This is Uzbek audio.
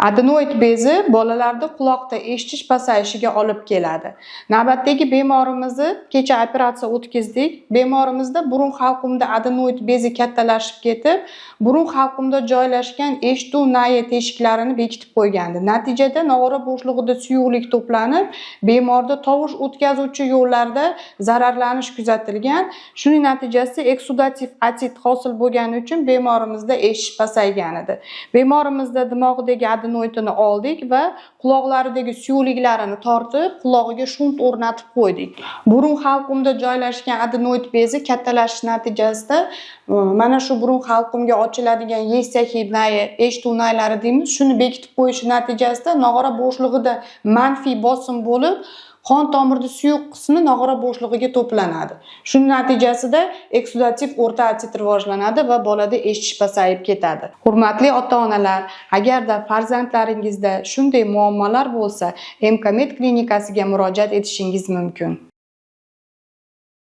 Adenoid bezi bolalarda quloqda eshitish pasayishiga olib keladi. Navbatdagi bemorimizni kecha operatsiya o'tkazdik. Bemorimizda burun halqumida adenoid bezi kattalashib ketib, burun halqumida joylashgan eshituv nayi teshiklarini bekitib qo'ygandi. Natijada nog'ora bo'shlig'ida suyuqlik to'planib, bemorda tovush o'tkazuvchi yo'llarda zararlanish kuzatilgan. Shuning natijasida eksudativ otit hosil bo'lgani uchun bemorimizda eshitish pasaygan edi. Bemorimizda dimog'idagi adenoidini oldik va quloqlaridagi suyuqliklarini tortib, qulog'iga shunt o'rnatib qo'ydik. Burun halqumida joylashgan adenoid bezi kattalashish natijasida mana shu burun halqumga ochiladigan yesaki nayi, eshituv naylari deymiz, shuni bekitib qo'yishi natijasida nog'ora bo'shlig'ida manfiy bosim bo'lib, qon tomirda suyuq qismi nog'ora bo'shlig'iga to'planadi. Shuning natijasida eksudativ o'rta otit rivojlanadi va bolada eshitish pasayib ketadi. Hurmatli ota-onalar, agarda farzandlaringizda shunday muammolar bo'lsa, Mkamed klinikasiga murojaat etishingiz mumkin.